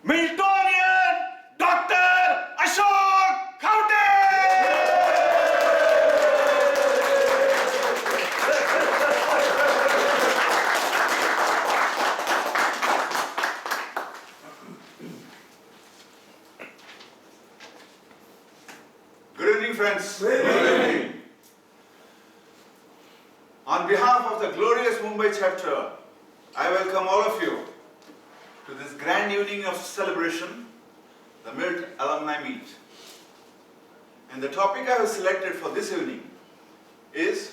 Miltonian Dr. Ashok Khanvte! Good evening, friends. Good evening. On behalf of the glorious Mumbai chapter, I welcome all of you to this grand evening of celebration, the MILT Alumni Meet. And the topic I have selected for this evening is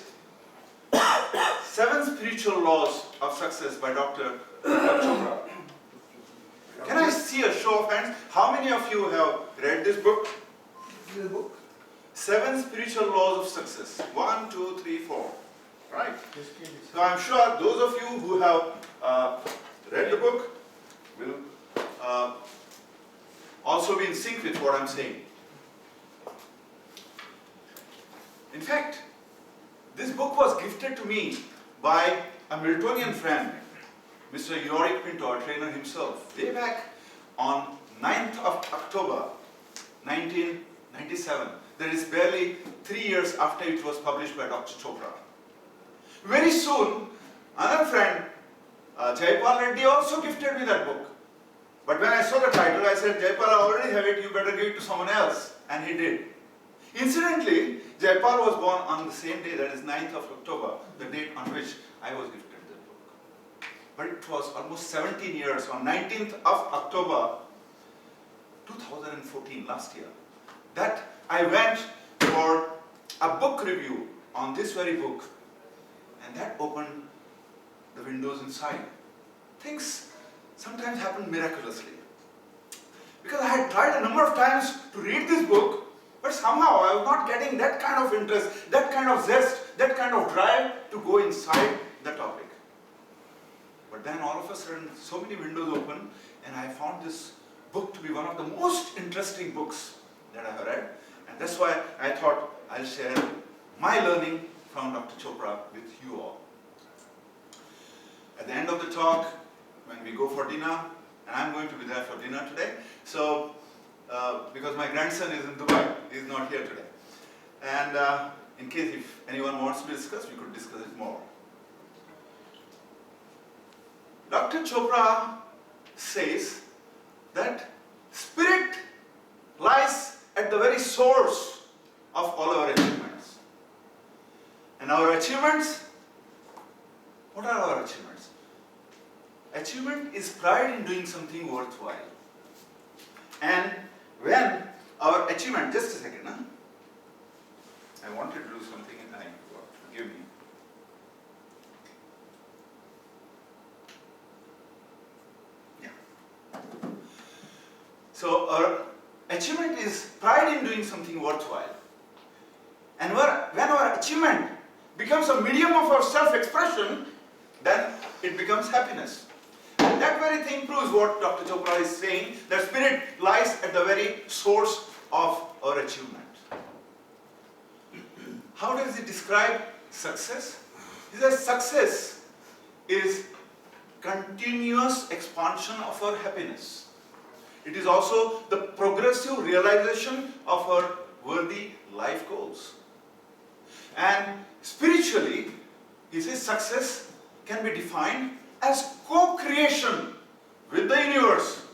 7 Spiritual Laws of Success by Dr. Deepak Chopra. Can I see a show of hands? How many of you have read this book? 7 Spiritual Laws of Success. 1, 2, 3, 4. Right? So I'm sure those of you who have read the book will also be in sync with what I'm saying. In fact, this book was gifted to me by a Miltonian friend, Mr. Yorick Pinto, a trainer himself, way back on 9th of October 1997. That is barely 3 years after it was published by Dr. Chopra. Very soon, another friend, Jaipal Reddy, also gifted me that book. But when I saw the title, I said, Jaipal, I already have it, you better give it to someone else. And he did. Incidentally, Jaipal was born on the same day, that is 9th of October, the date on which I was gifted that book. But it was almost 17 years, on 19th of October 2014, last year, that I went for a book review on this very book. And that opened the windows inside. Things sometimes happen miraculously. Because I had tried a number of times to read this book, but somehow I was not getting that kind of interest, that kind of zest, that kind of drive to go inside the topic. But then all of a sudden, so many windows opened, and I found this book to be one of the most interesting books that I have read. And that's why I thought I'll share my learning from Dr. Chopra with you all. At the end of the talk, when we go for dinner, and I'm going to be there for dinner today, so because my grandson is in Dubai, he's not here today. And in case if anyone wants to discuss, we could discuss it more. Dr. Chopra says that spirit lies at the very source of all our achievements. And our achievements, what are our achievements? Achievement is pride in doing something worthwhile. And when our achievement, just a second, huh? I wanted to do something and I forgot, forgive me. Yeah. So our achievement is pride in doing something worthwhile. And when our achievement becomes a medium of our self-expression, then it becomes happiness. And that very thing proves what Dr. Chopra is saying, that spirit lies at the very source of our achievement. How does he describe success? He says success is continuous expansion of our happiness. It is also the progressive realization of our worthy life goals. And spiritually, he says success can be defined as co-creation with the universe.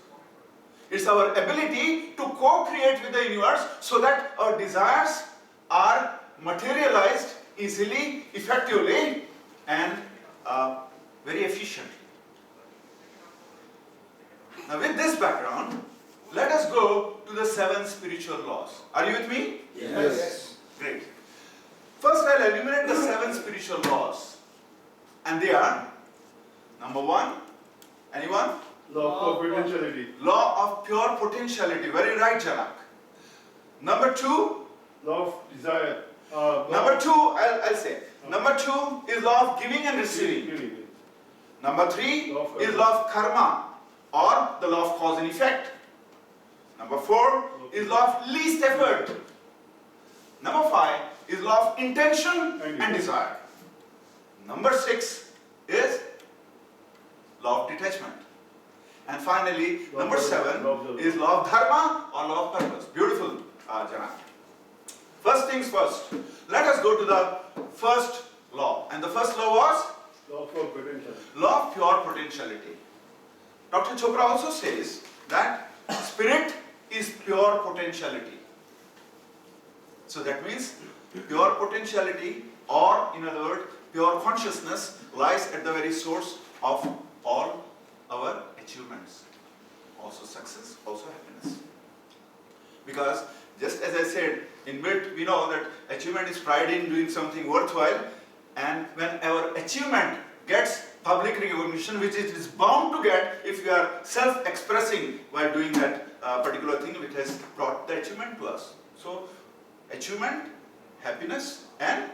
It's our ability to co-create with the universe so that our desires are materialized easily, effectively, and very efficiently. Now with this background, let us go to the 7 spiritual laws. Are you with me? Yes. Great. First, I'll enumerate the 7 spiritual laws. And they are, number 1, anyone? Law of potentiality. Law of pure potentiality. Very right, Janak. Number 2? Law of desire. Number 2, I'll say. Number 2 is law of giving and receiving. Number 3 is law of karma, or the law of cause and effect. Number 4 is law of least effort. Number 5 is law of intention and desire. Number 6 is law of detachment. And finally, number Law of 7 dharma. is law of dharma or law of purpose. Beautiful, Jana. First things first, let us go to the first law. And the first law was Law of potential. law of pure potentiality. Dr. Chopra also says that spirit is pure potentiality. So that means pure potentiality, or in other words, pure consciousness lies at the very source of all our achievements. Also success, also happiness. Because just as I said, in mid we know that achievement is pride in doing something worthwhile, and when our achievement gets public recognition, which it is bound to get if we are self-expressing while doing that particular thing which has brought the achievement to us. So achievement, happiness and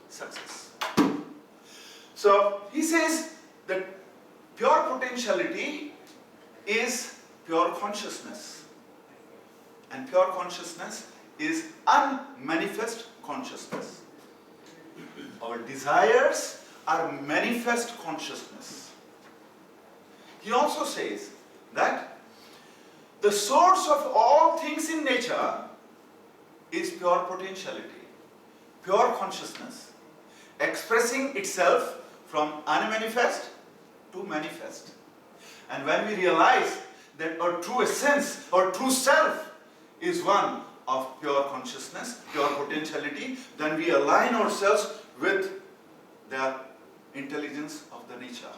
success. So he says that pure potentiality is pure consciousness, and pure consciousness is unmanifest consciousness. Our desires are manifest consciousness. He also says that the source of all things in nature is pure potentiality, pure consciousness, expressing itself from unmanifest to manifest. And when we realize that our true essence, our true self is one of pure consciousness, pure potentiality, then we align ourselves with the intelligence of the nature.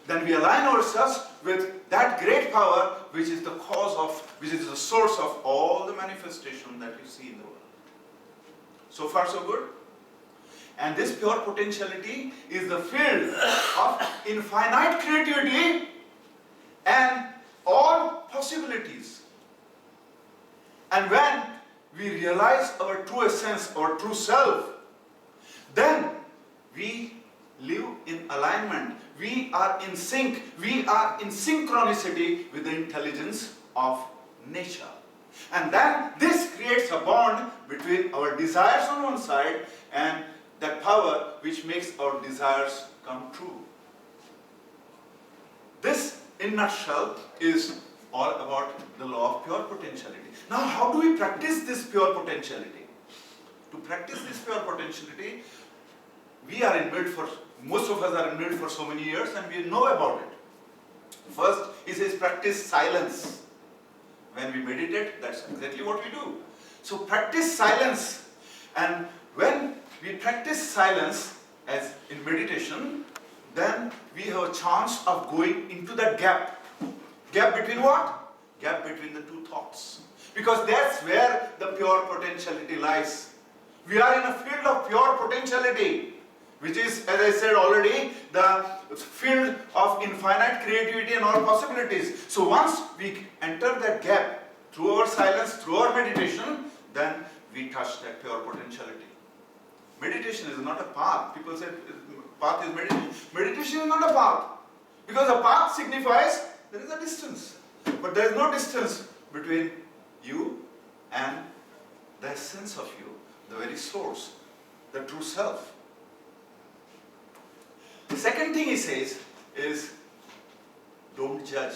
Then we align ourselves with that great power which is the cause of, which is the source of all the manifestation that you see in the world. So far so good? And this pure potentiality is the field of infinite creativity and all possibilities. And when we realize our true essence, our true self, then we live in alignment. We are in sync. We are in synchronicity with the intelligence of nature. And then this creates a bond between our desires on one side and that power which makes our desires come true. This, in a nutshell, is all about the law of pure potentiality. Now, how do we practice this pure potentiality? To practice this pure potentiality, we are in mid for, most of us are in mid for so many years and we know about it. First, he says practice silence. When we meditate, that's exactly what we do. So practice silence. And when we practice silence, as in meditation, then we have a chance of going into that gap. Gap between what? Gap between the two thoughts. Because that's where the pure potentiality lies. We are in a field of pure potentiality, which is, as I said already, the field of infinite creativity and all possibilities. So once we enter that gap through our silence, through our meditation, then we touch that pure potentiality. Meditation is not a path. People say path is meditation. Meditation is not a path. Because a path signifies there is a distance. But there is no distance between you and the essence of you, the very source, the true self. The second thing he says is, don't judge.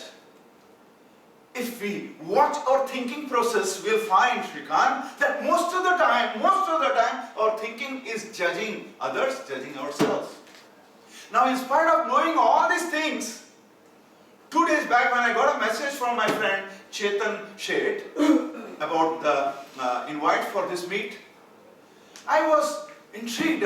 If we watch our thinking process, we'll find, Shrikant, that most of the time, our thinking is judging others, judging ourselves. Now, in spite of knowing all these things, 2 days back when I got a message from my friend Chetan Sheth about the invite for this meet, I was intrigued.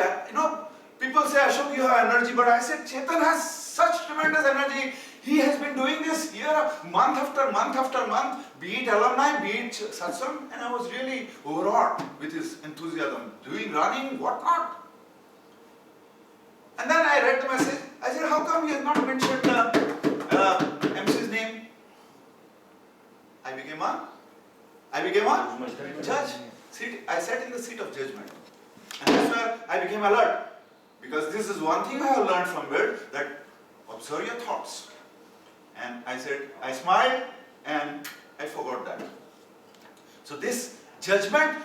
People say, Ashok, you have energy, but I said, Chetan has such tremendous energy. He has been doing this year, month after month after month, be it alumni, be it satsang, and I was really overawed with his enthusiasm, doing running, whatnot. And then I read the message. I said, how come he has not mentioned MC's name? I became a judge. I sat in the seat of judgment. And that's where I became alert. Because this is one thing I have learned from Ved, that observe your thoughts. And I said, I smiled and I forgot that. So this judgment,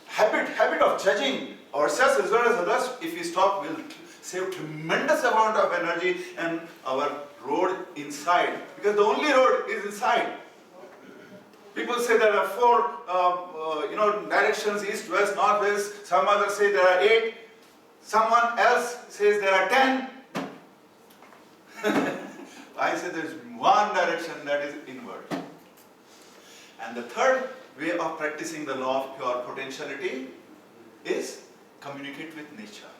habit of judging ourselves as well as others, if we stop, we'll save tremendous amount of energy and our road inside, because the only road is inside. People say there are 4 directions, east, west, north, west. Some others say there are 8. Someone else says there are 10. I say there is one direction, that is inward. And the third way of practicing the law of pure potentiality is communicate with nature.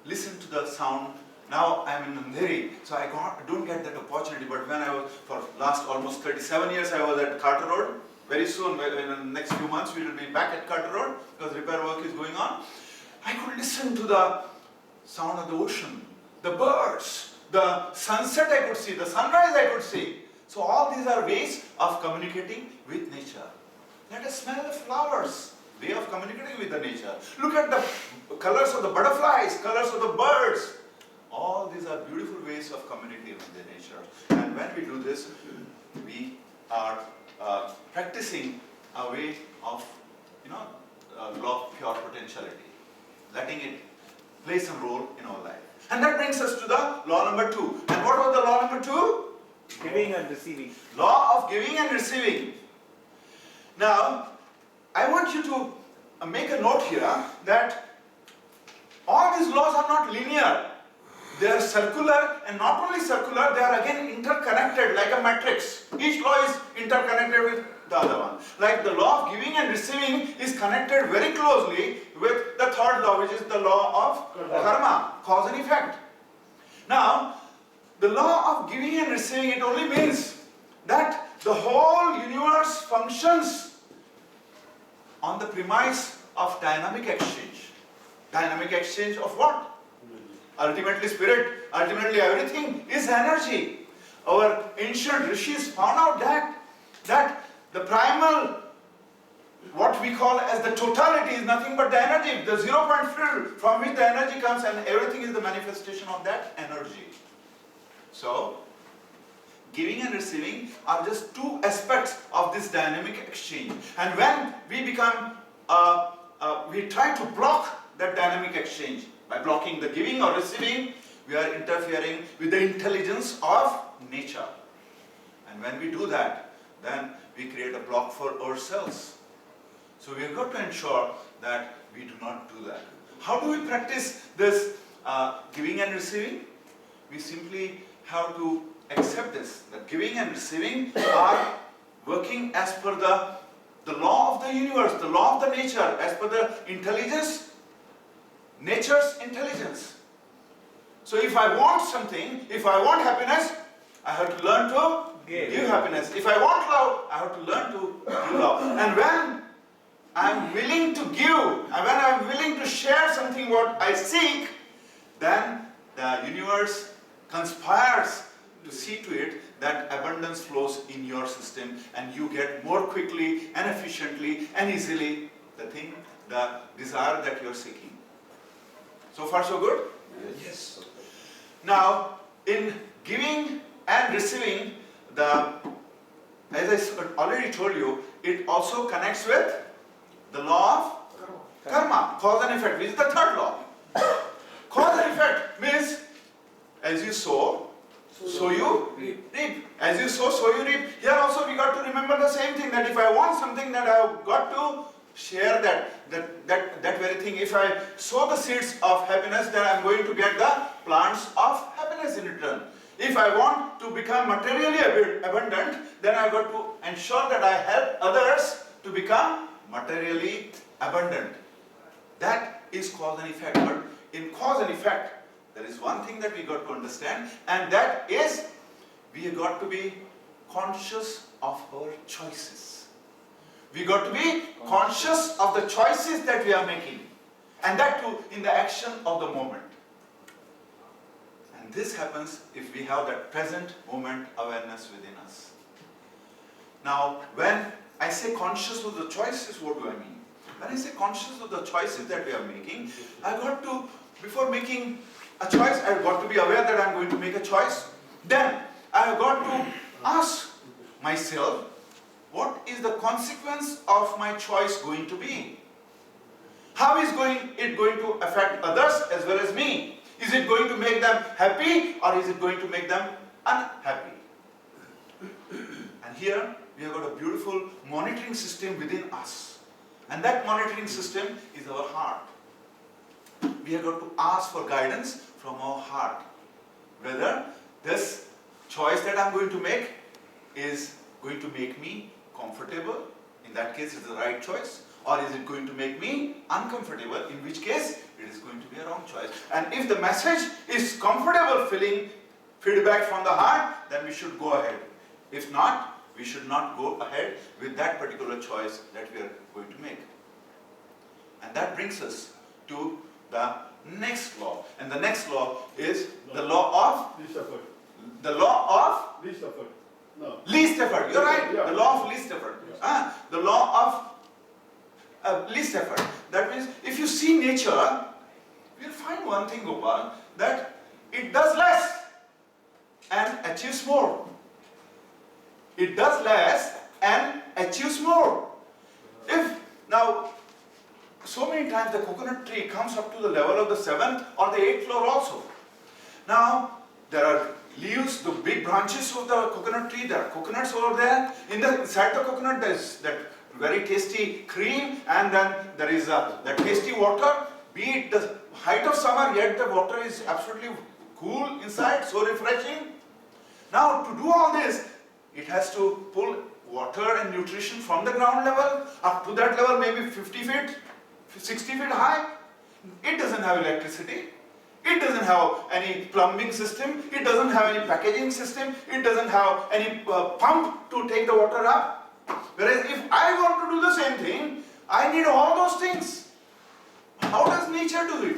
Listen to the sound. Now I am in Andheri, so I don't get that opportunity. But when I was, for last almost 37 years, I was at Carter Road. Very soon, in the next few months, we will be back at Carter Road because repair work is going on. I could listen to the sound of the ocean, the birds, the sunset I could see, the sunrise I could see. So all these are ways of communicating with nature. Let us smell the flowers, way of communicating with the nature. Look at the colors of the butterflies, colors of the birds. All these are beautiful ways of communicating with the nature. And when we do this, we are practicing a way of, law of pure potentiality, letting it play some role in our life. And that brings us to the law number 2. And what was the law number 2? Giving and receiving. Law of giving and receiving. Now, I want you to make a note here that all these laws are not linear. They are circular, and not only circular, they are again interconnected like a matrix. Each law is interconnected with the other one. Like the law of giving and receiving is connected very closely with the third law, which is the law of karma, cause and effect. Now, the law of giving and receiving, it only means that the whole universe functions on the premise of dynamic exchange. Dynamic exchange of what? Ultimately spirit, ultimately everything is energy. Our ancient Rishis found out that the primal, what we call as the totality, is nothing but the energy, the 0 point field from which the energy comes, and everything is the manifestation of that energy. So, giving and receiving are just 2 aspects of this dynamic exchange. And when we become, we try to block that dynamic exchange, by blocking the giving or receiving, we are interfering with the intelligence of nature. And when we do that, then we create a block for ourselves. So we have got to ensure that we do not do that. How do we practice this giving and receiving? We simply have to accept this, that giving and receiving are working as per the law of the universe, the law of the nature, as per the intelligence, nature's intelligence. So if I want something, if I want happiness, I have to learn to give happiness. If I want love, I have to learn to give love. And when I'm willing to give, and when I'm willing to share something what I seek, then the universe conspires to see to it that abundance flows in your system and you get more quickly and efficiently and easily the desire that you're seeking. So far so good? Yes. Now, in giving and receiving, as I already told you, it also connects with the law of karma, cause and effect, which is the third law. Cause and effect means, as you sow, so you reap. As you sow, so you reap. Here also we got to remember the same thing, that if I want something, that I have got to share that very thing. If I sow the seeds of happiness, then I am going to get the plants of happiness in return. If I want to become materially abundant, then I have got to ensure that I help others to become materially abundant. That is cause and effect. But in cause and effect, there is one thing that we got to understand, and that is we have got to be conscious of our choices. We got to be conscious of the choices that we are making, and that too in the action of the moment. And this happens if we have that present moment awareness within us. Now, when I say conscious of the choices, what do I mean? When I say conscious of the choices that we are making, I got to, before making a choice, I have got to be aware that I am going to make a choice. Then I have got to ask myself, what is the consequence of my choice going to be? How is it going to affect others as well as me? Is it going to make them happy or is it going to make them unhappy? And here we have got a beautiful monitoring system within us. And that monitoring system is our heart. We have got to ask for guidance from our heart. Whether this choice that I'm going to make is going to make me comfortable, in that case it's the right choice, or is it going to make me uncomfortable, in which case it is going to be a wrong choice. And if the message is comfortable feeling feedback from the heart, then we should go ahead. If not, we should not go ahead with that particular choice that we are going to make. And that brings us to the next law. And the next law is the law of Least effort. the law of Least effort. No. least effort. You're right. Yeah. The law of least effort. Yeah. The law of least effort. That means if you see nature, you'll find one thing, Gopal, that it does less and achieves more. It does less and achieves more. If now, so many times the coconut tree comes up to the level of the 7th or the 8th floor also. Now, there are leaves, the big branches of the coconut tree, there are coconuts over there. Inside the coconut there is that very tasty cream, and then there is that tasty water. Be it the height of summer, yet the water is absolutely cool inside, so refreshing. Now, to do all this, it has to pull water and nutrition from the ground level up to that level, maybe 50 feet, 60 feet high. It doesn't have electricity. It doesn't have any plumbing system. It doesn't have any packaging system. It doesn't have any pump to take the water up. Whereas if I want to do the same thing, I need all those things. How does nature do it?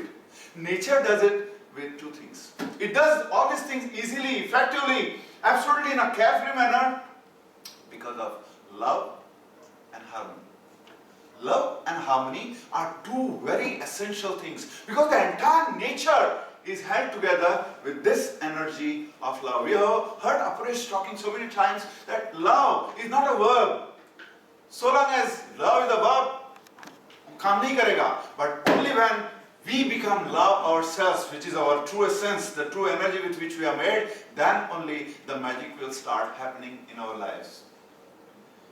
Nature does it with two things. It does all these things easily, effectively, absolutely in a carefree manner because of love and harmony. Love and harmony are two very essential things because the entire nature is held together with this energy of love. We have heard Aparesh talking so many times that love is not a verb. So long as love is a verb, काम नहीं करेगा. But only when we become love ourselves, which is our true essence, the true energy with which we are made, then only the magic will start happening in our lives.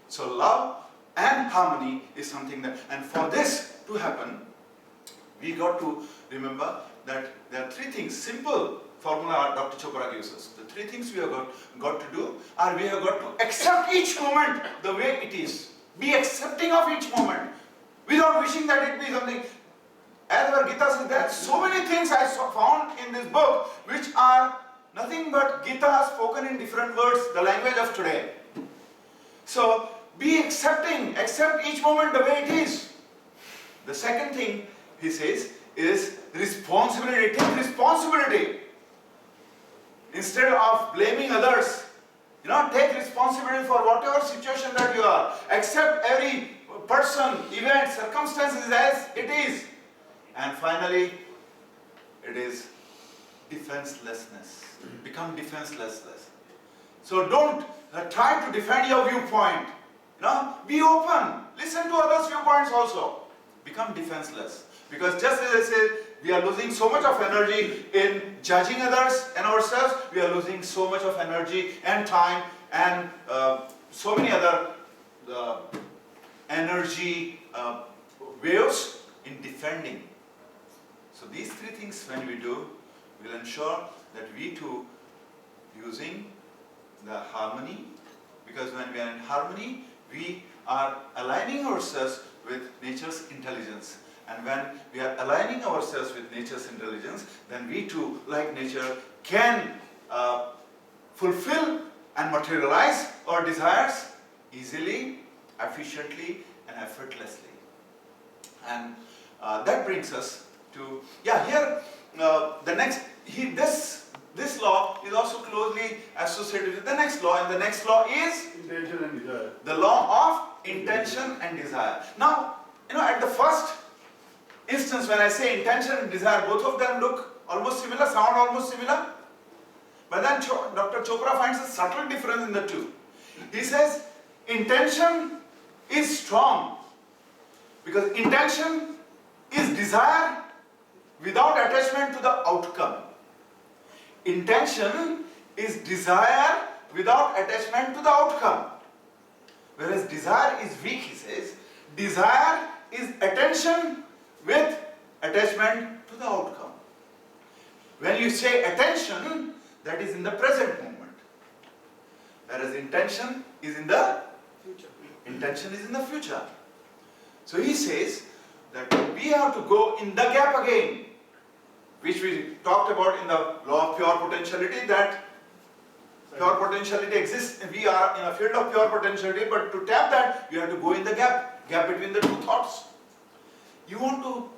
So love and harmony is something that, and for this to happen, we got to remember that there are three things, simple formula Dr. Chopra gives us. The three things we have got to do are we have got to accept each moment the way it is. Be accepting of each moment without wishing that it be something. As our Gita says, there are so many things I found in this book which are nothing but Gita spoken in different words, the language of today. So, be accepting, accept each moment the way it is. The second thing, he says, is responsibility. Take responsibility. Instead of blaming others, take responsibility for whatever situation that you are. Accept every person, event, circumstances as it is. And finally, it is defenselessness. Become defenseless. So don't try to defend your viewpoint. Be open. Listen to others' viewpoints also. Become defenseless. Because just as I said, we are losing so much of energy in judging others and ourselves. We are losing so much of energy and time and so many other energy waves in defending. So these three things when we do, will ensure that we too using the harmony, because when we are in harmony, we are aligning ourselves with nature's intelligence. And when we are aligning ourselves with nature's intelligence, then we too, like nature, can fulfill and materialize our desires easily, efficiently, and effortlessly. And that brings us to, here, the next, this law is also closely associated with the next law, and the next law is Intention and desire. the law of intention and desire. Now, at the first instance, when I say intention and desire, both of them look almost similar, sound almost similar. But then Dr. Chopra finds a subtle difference in the two. He says, intention is strong because intention is desire without attachment to the outcome. Intention is desire without attachment to the outcome. Whereas desire is weak, he says. Desire is attention with attachment to the outcome. When you say attention, that is in the present moment. Whereas intention is in the future. Intention is in the future. So he says that we have to go in the gap again, which we talked about in the law of pure potentiality, that pure potentiality exists. We are in a field of pure potentiality, but to tap that, you have to go in the gap between the two thoughts. You want to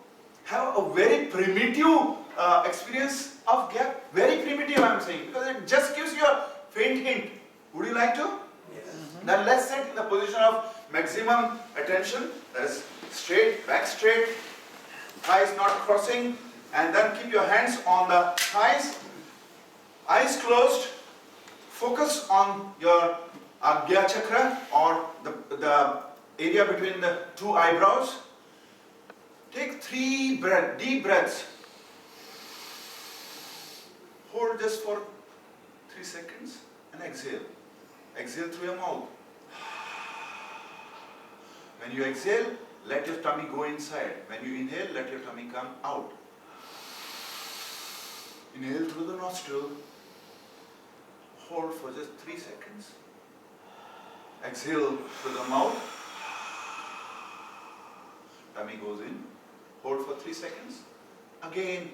have a very primitive experience of gap. Very primitive, I am saying, because it just gives you a faint hint. Would you like to? Yes. Then let's sit in the position of maximum attention. That is straight, back straight, thighs not crossing, and then keep your hands on the thighs, eyes closed. Focus on your Agya chakra, or the area between the two eyebrows. Take 3 deep breaths. Hold just for 3 seconds and exhale. Exhale through your mouth. When you exhale, let your tummy go inside. When you inhale, let your tummy come out. Inhale through the nostril. Hold for just 3 seconds. Exhale through the mouth. Tummy goes in. Hold for 3 seconds. Again.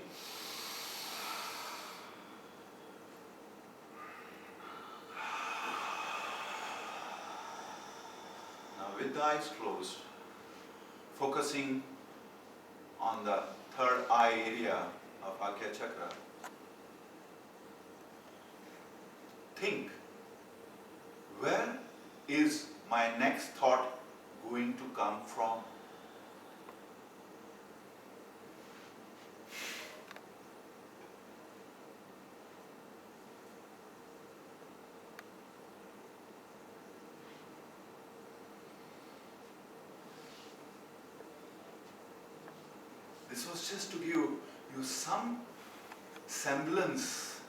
Now with the eyes closed, focusing on the third eye area of Agya chakra, think, where is my next thought going to come from? This was just to give you some semblance.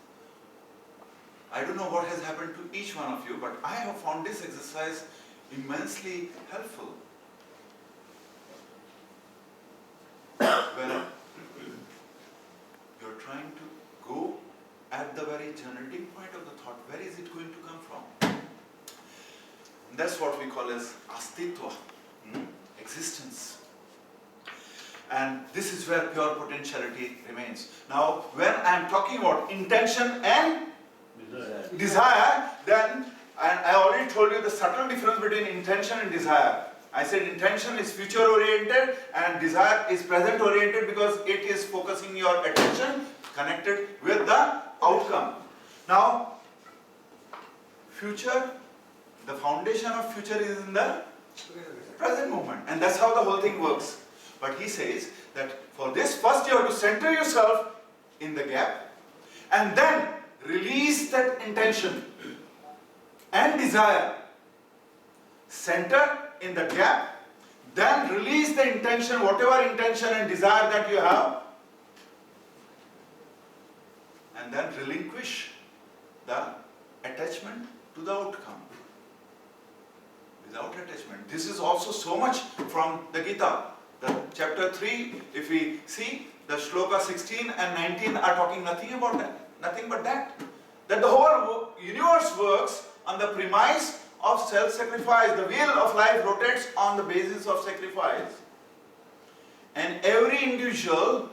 I don't know what has happened to each one of you, but I have found this exercise immensely helpful. Where you're trying to go at the very generating point of the thought, where is it going to come from? And that's what we call as astitva, existence. And this is where pure potentiality remains. Now, when I'm talking about intention and desire, then, and I already told you the subtle difference between intention and desire. I said intention is future oriented and desire is present oriented, because it is focusing your attention connected with the outcome. Now, future, the foundation of future is in the present moment, and that's how the whole thing works. But he says that for this, first you have to center yourself in the gap, and then release that intention and desire. Center in the gap, then release the intention, whatever intention and desire that you have, and then relinquish the attachment to the outcome. Without attachment. This is also so much from the Gita. The chapter 3, if we see, the shloka 16 and 19 are talking nothing about that. Nothing but that. That the whole universe works on the premise of self-sacrifice. The wheel of life rotates on the basis of sacrifice. And every individual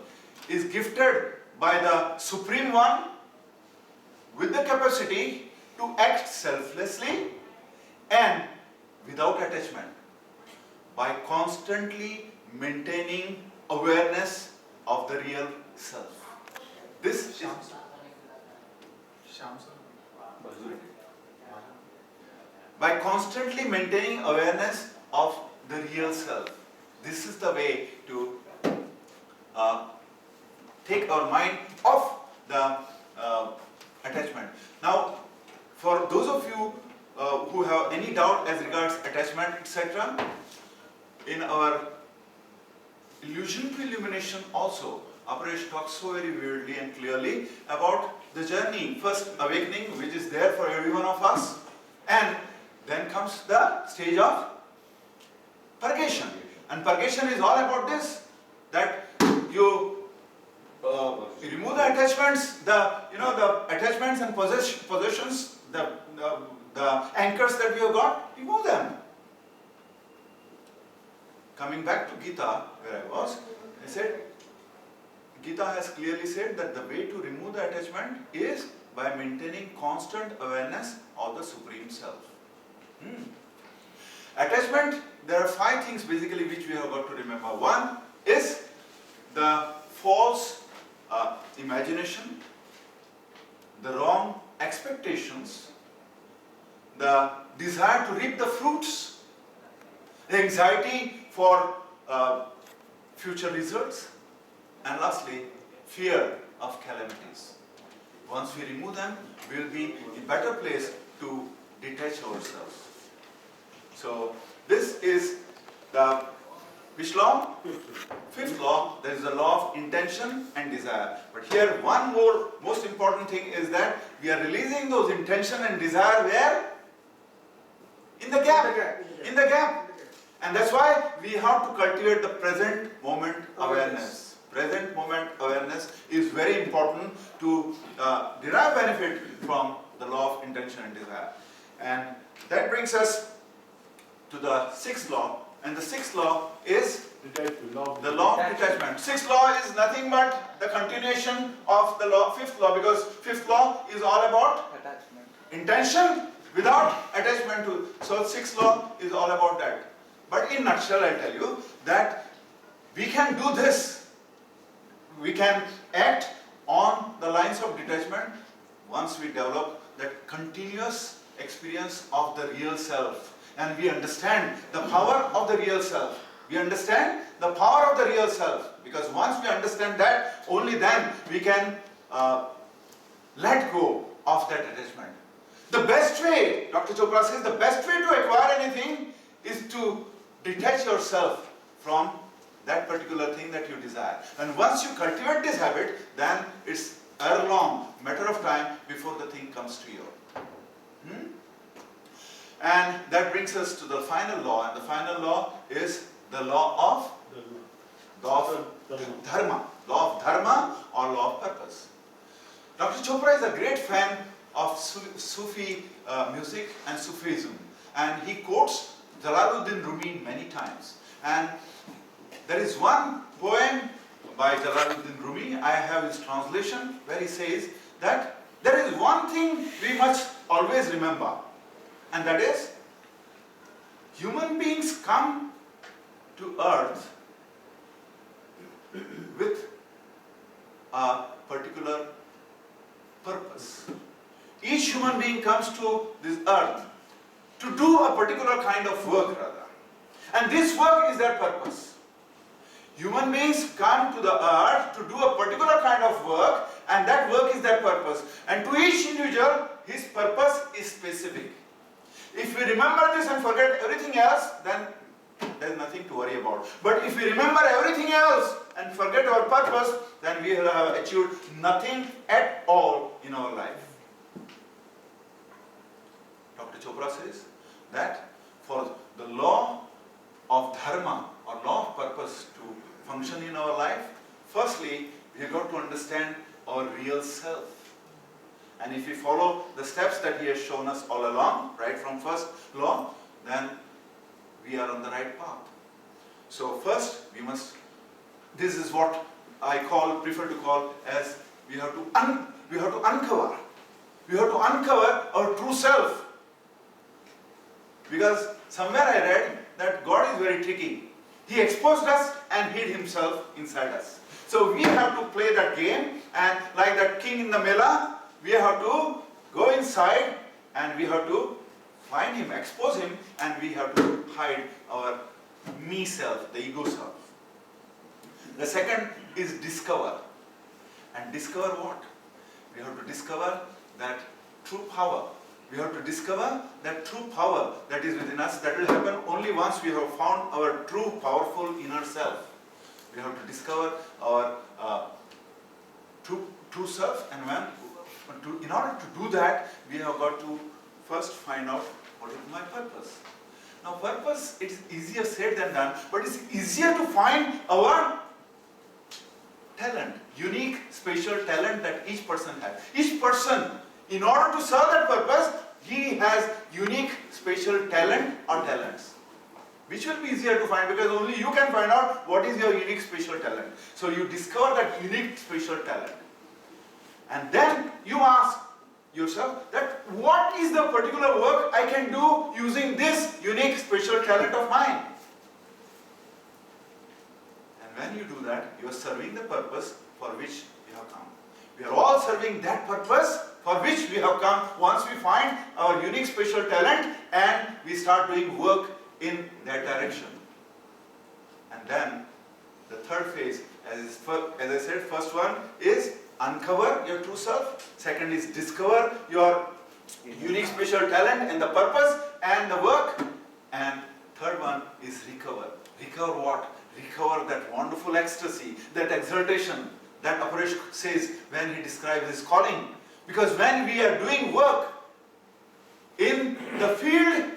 is gifted by the Supreme One with the capacity to act selflessly and without attachment, by constantly maintaining awareness of the real self. This is by constantly maintaining awareness of the real self. This is the way to take our mind off the attachment. Now, for those of you who have any doubt as regards attachment, etc., in our illusion to illumination also, Aparesh talks so very weirdly and clearly about the journey, first awakening, which is there for every one of us, and then comes the stage of purgation. And purgation is all about this, that you remove the attachments, the attachments and possessions, the anchors that we have got, remove them. Coming back to Gita, where I was, I said, Gita has clearly said that the way to remove the attachment is by maintaining constant awareness of the Supreme Self. Attachment, there are 5 things basically which we have got to remember. One is the false imagination, the wrong expectations, the desire to reap the fruits, the anxiety for future results, and lastly, fear of calamities. Once we remove them, we will be in a better place to detach ourselves. So, this is the which law? Fifth law. There is the law of intention and desire. But here, one more most important thing is that we are releasing those intention and desire where? In the gap. In the gap. And that's why we have to cultivate the present moment awareness. Present moment awareness is very important to derive benefit from the law of intention and desire. And that brings us to the 6th law. And the 6th law is the law of detachment. 6th law is nothing but the continuation of the 5th law, because 5th law is all about Attachment. intention without attachment to. So 6th law is all about that. But in nutshell, I tell you that we can do this. We can act on the lines of detachment once we develop that continuous experience of the real self. And we understand the power of the real self. We understand the power of the real self. Because once we understand that, only then we can let go of that attachment. The best way, Dr. Chopra says, the best way to acquire anything is to detach yourself from that particular thing that you desire. And once you cultivate this habit, then it's a long matter of time before the thing comes to you. And that brings us to the final law, and the final law is the law of dharma. Law of dharma or law of purpose. Dr. Chopra is a great fan of Sufi music and Sufism, and he quotes Jalaluddin Rumi many times. And there is one poem by Jalaluddin Rumi, I have his translation, where he says that there is one thing we must always remember, and that is, human beings come to earth with a particular purpose. Each human being comes to this earth to do a particular kind of work, rather. And this work is their purpose. Human beings come to the earth to do a particular kind of work, and that work is their purpose. And to each individual, his purpose is specific. If we remember this and forget everything else, then there is nothing to worry about. But if we remember everything else and forget our purpose, then we will have achieved nothing at all in our life. Dr. Chopra says that for the law of dharma or law of purpose to function in our life, firstly, we have got to understand our real self. And if we follow the steps that he has shown us all along, right from first law, then we are on the right path. So first, we must, this is what I prefer to call as, we have to uncover. We have to uncover our true self. Because somewhere I read that God is very tricky. He exposed us and hid himself inside us. So we have to play that game, and like that king in the Mela, we have to go inside and we have to find him, expose him, and we have to hide our me self, the ego self. The second is discover. And discover what? We have to discover that true power. We have to discover that true power that is within us. That will happen only once we have found our true powerful inner self. We have to discover our true self, and in order to do that, we have got to first find out what is my purpose. Now purpose, it is easier said than done, but it's easier to find our talent, unique, special talent that each person has. Each person, in order to serve that purpose, he has unique, special talent or talents, which will be easier to find because only you can find out what is your unique, special talent. So you discover that unique, special talent. And then you ask yourself that what is the particular work I can do using this unique, special talent of mine? And when you do that, you are serving the purpose for which you have come. We are all serving that purpose for which we have come once we find our unique, special talent and we start doing work in that direction. And then the third phase, as I said, first one is uncover your true self. Second is discover your unique, special talent and the purpose and the work. And third one is recover. Recover what? Recover that wonderful ecstasy, that exaltation that Aparesh says when he describes his calling. Because when we are doing work in the field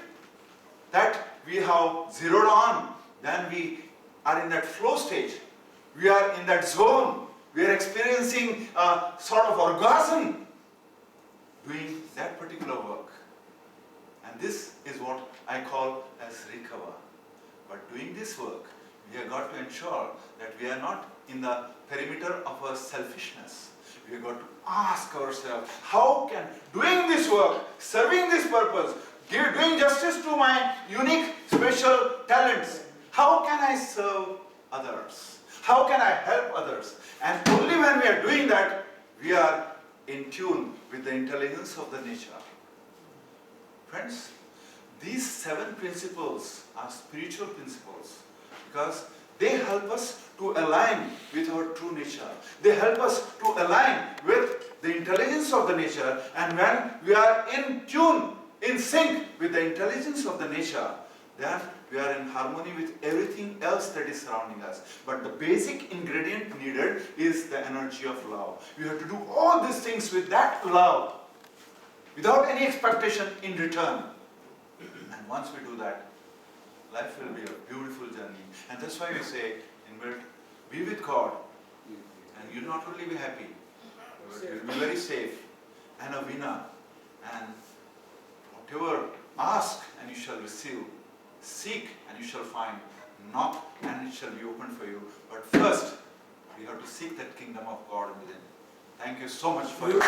that we have zeroed on, then we are in that flow stage. We are in that zone. We are experiencing a sort of orgasm doing that particular work. And this is what I call as recover. But doing this work, we have got to ensure that we are not in the perimeter of our selfishness. We have got to ask ourselves, how can doing this work, serving this purpose, doing justice to my unique, special talents, how can I serve others? How can I help others? And only when we are doing that, we are in tune with the intelligence of the nature. Friends, these 7 principles are spiritual principles because they help us to align with our true nature. They help us to align with the intelligence of the nature, and when we are in tune, in sync with the intelligence of the nature, then we are in harmony with everything else that is surrounding us. But the basic ingredient needed is the energy of love. We have to do all these things with that love, without any expectation in return. And once we do that, life will be a beautiful journey. And that's why we say, be with God, and you'll not only be happy, but you'll be very safe, and a winner. And whatever, ask and you shall receive. Seek and you shall find. Knock and it shall be opened for you. But first, we have to seek that kingdom of God within. Thank you so much for your